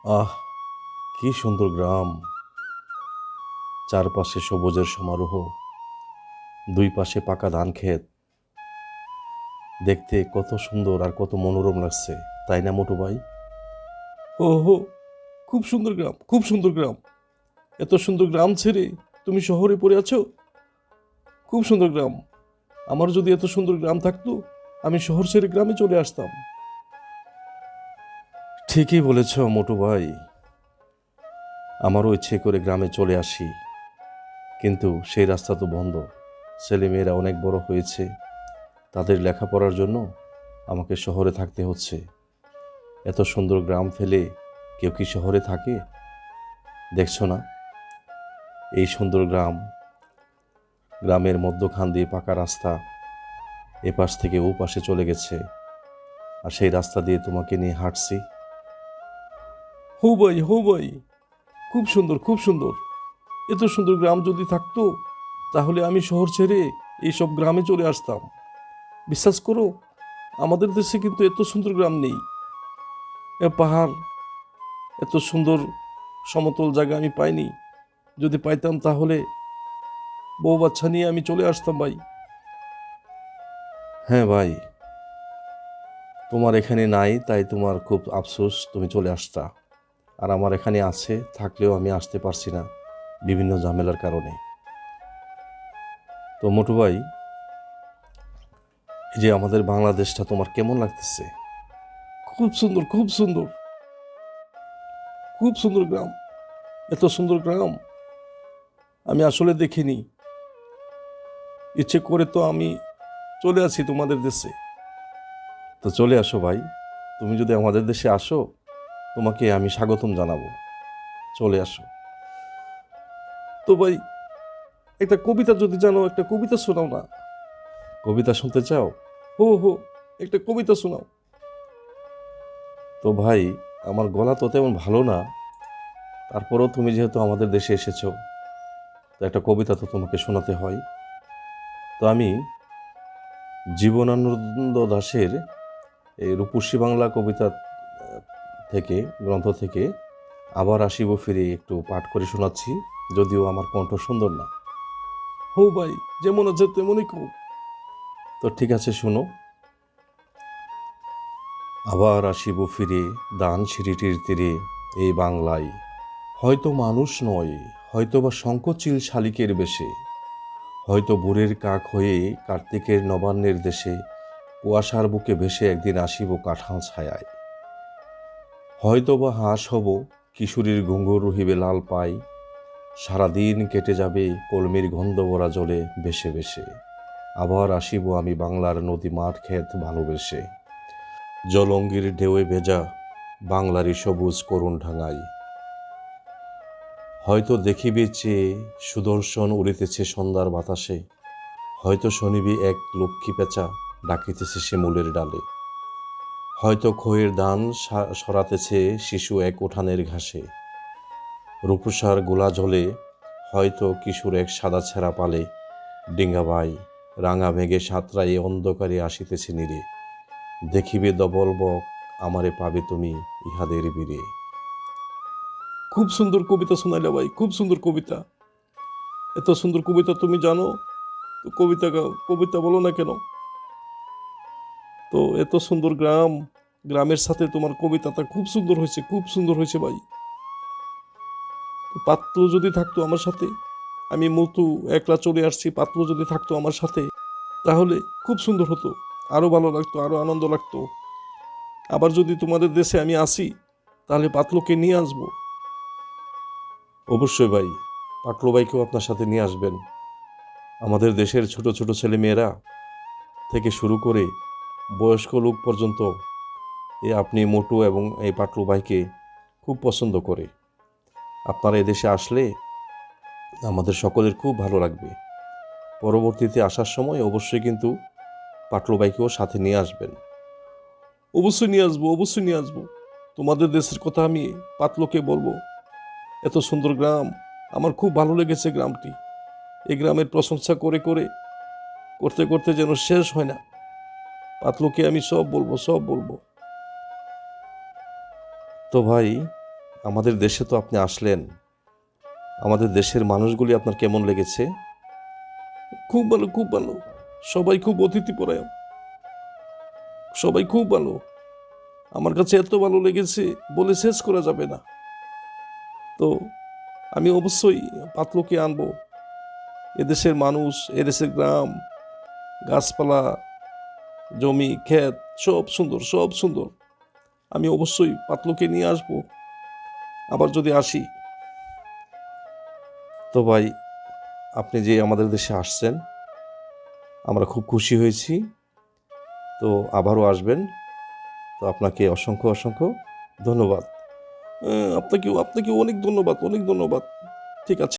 আহ, কি সুন্দর গ্রাম। চারপাশে সবুজের সমারোহ, দুই পাশে পাকা ধান ক্ষেত। দেখতে কত সুন্দর আর কত মনোরম লাগছে, তাই না মোটু ভাই? ও হো, খুব সুন্দর গ্রাম, খুব সুন্দর গ্রাম। এত সুন্দর গ্রাম ছেড়ে তুমি শহরে পড়ে আছো? খুব সুন্দর গ্রাম। আমার যদি এত সুন্দর গ্রাম থাকতো, আমি শহর ছেড়ে গ্রামে চলে আসতাম। ঠিকই বলেছ মোটু ভাই, আমারও ইচ্ছে করে গ্রামে চলে আসি, কিন্তু সেই রাস্তা তো বন্ধ। ছেলেমেয়েরা অনেক বড় হয়েছে, তাদের লেখাপড়ার জন্য আমাকে শহরে থাকতে হচ্ছে। এত সুন্দর গ্রাম ফেলে কেউ কি শহরে থাকে? দেখছো না, এই সুন্দর গ্রাম, গ্রামের মধ্যখান দিয়ে পাকা রাস্তা এপাশ থেকে ও পাশে চলে গেছে, আর সেই রাস্তা দিয়ে তোমাকে নিয়ে হাঁটছি। হো ভাই, হো ভাই, খুব সুন্দর, খুব সুন্দর। এত সুন্দর গ্রাম যদি থাকতো, তাহলে আমি শহর ছেড়ে এইসব গ্রামে চলে আসতাম। বিশ্বাস করো, আমাদের দেশে কিন্তু এত সুন্দর গ্রাম নেই। পাহাড়, এত সুন্দর সমতল জায়গা আমি পাইনি। যদি পাইতাম তাহলে বউ বাচ্চা নিয়ে আমি চলে আসতাম ভাই। হ্যাঁ ভাই, তোমার এখানে নাই তাই তোমার খুব আফসোস, তুমি চলে আসতা। আর আমার এখানে আছে, থাকলেও আমি আসতে পারছি না বিভিন্ন ঝামেলার কারণে। তো মোটু ভাই, এই যে আমাদের বাংলাদেশটা তোমার কেমন লাগতেছে? খুব সুন্দর, খুব সুন্দর, খুব সুন্দর গ্রাম। এত সুন্দর গ্রাম আমি আসলে দেখিনি। ইচ্ছে করে তো আমি চলে আসি তোমাদের দেশে। তো চলে আসো ভাই, তুমি যদি আমাদের দেশে আসো, তোমাকে আমি স্বাগতম জানাবো। চলে আসো। তো ভাই, একটা কবিতা যদি জানো, একটা কবিতা শোনাও না। কবিতা শুনতে চাও? হো হো, একটা কবিতা শোনাও। তো ভাই, আমার গলা তো তেমন ভালো না, তারপরেও তুমি যেহেতু আমাদের দেশে এসেছো, তো একটা কবিতা তো তোমাকে শোনাতে হয়। তো আমি জীবনানন্দ দাশের এই রূপসী বাংলা কবিতা থেকে, গ্রন্থ থেকে আবার আসিব ফিরে একটু পাঠ করে শোনাচ্ছি, যদিও আমার কণ্ঠ সুন্দর না। হো ভাই, যেমন আছে তেমনই কও। তো ঠিক আছে, শোনো। আবার আসিব ফিরে দান সিঁড়িটির তীরে, এই বাংলায় হয়তো মানুষ নয়, হয়তো বা শঙ্খচিল শালিকের বেশে, হয়তো ভোরের কাক হয়ে কার্তিকের নবান্নের দেশে কুয়াশার বুকে ভেসে একদিন আসিব কাঁঠাল ছায়ায়, হয়তো বা হাঁস হব, কিশোরীর ঘুঙুর রহিবে লাল পাই, সারাদিন কেটে যাবে কলমির গন্ধ ভরা জলে ভেসে ভেসে, আবার আসিব আমি বাংলার নদী মাঠ ক্ষেত ভালোবেসে, জলঙ্গির ঢেউয়ে ভেজা বাংলারই সবুজ করুণ ঢাঙায়, হয়তো দেখিবে চেয়ে সুদর্শন উড়িতেছে সন্ধ্যার বাতাসে, হয়তো শুনিবি এক লক্ষ্মী পেঁচা ডাকিতেছে শিমুলের ডালে, হয়তো খইয়ের ধান সরাতেছে শিশু এক উঠানের ঘাসে, রূপসার গোলা জলে হয়তো কিশোর এক সাদা ছেঁড়া পালে, ডিঙ্গাবাই রাঙা মেঘে সাঁতরাই অন্ধকারে আসিতেছে নীরে, দেখিবে দবল বক আমারে পাবে তুমি ইহাদের বীরে। খুব সুন্দর কবিতা শোনাইলে ভাই, খুব সুন্দর কবিতা। এত সুন্দর কবিতা তুমি জানো, তো কবিতা গাও, কবিতা বলো না কেন? তো এত সুন্দর গ্রাম, গ্রামের সাথে তোমার কবিতাটা খুব সুন্দর হয়েছে, খুব সুন্দর হয়েছে ভাই। পাতলু যদি থাকতো আমার সাথে, আমি মতু একলা চলে আসছি, পাতলু যদি থাকতো আমার সাথে, তাহলে খুব সুন্দর হতো, আরো ভালো লাগতো, আরো আনন্দ লাগতো। আবার যদি তোমাদের দেশে আমি আসি, তাহলে পাতলুকে নিয়ে আসবো। অবশ্যই ভাই, পাতলু ভাইকেও আপনার সাথে নিয়ে আসবেন। আমাদের দেশের ছোট ছোট ছেলে মেয়েরা থেকে শুরু করে বয়স্ক লোক পর্যন্ত এই আপনি মোটু এবং এই পাতলু ভাইকে খুব পছন্দ করে। আপনারা এদেশে আসলে আমাদের সকলের খুব ভালো লাগবে। পরবর্তীতে আসার সময় অবশ্যই কিন্তু পাতলু ভাইকেও সাথে নিয়ে আসবেন। অবশ্যই নিয়ে আসবো, অবশ্যই নিয়ে আসবো। তোমাদের দেশের কথা আমি পাতলুকে বলবো। এত সুন্দর গ্রাম, আমার খুব ভালো লেগেছে গ্রামটি। এই গ্রামের প্রশংসা করে করে করতে করতে যেন শেষ হয় না। পাতলুকে আমি সব বলবো, সব বলবো। তো ভাই, আমাদের দেশে তো আপনি আসলেন, আমাদের দেশের মানুষগুলি আপনার কেমন লেগেছে? খুব ভালো, খুব ভালো। সবাই খুব অতিথিপরায়ণ, সবাই খুব ভালো। আমার কাছে এত ভালো লেগেছে বলে শেষ করা যাবে না। তো আমি অবশ্যই পাতলুকে আনবো। এদেশের মানুষ, এদেশের গ্রাম, গাছপালা, জমি, ক্ষেত সব সুন্দর, সব সুন্দর। আমি অবশ্যই পাতলুকে নিয়ে আসবো আবার যদি আসি। তো ভাই, আপনি যে আমাদের দেশে আসছেন, আমরা খুব খুশি হয়েছি। তো আবারও আসবেন। তো আপনাকে অসংখ্য অসংখ্য ধন্যবাদ। আপনাকেও অনেক ধন্যবাদ, অনেক ধন্যবাদ। ঠিক আছে।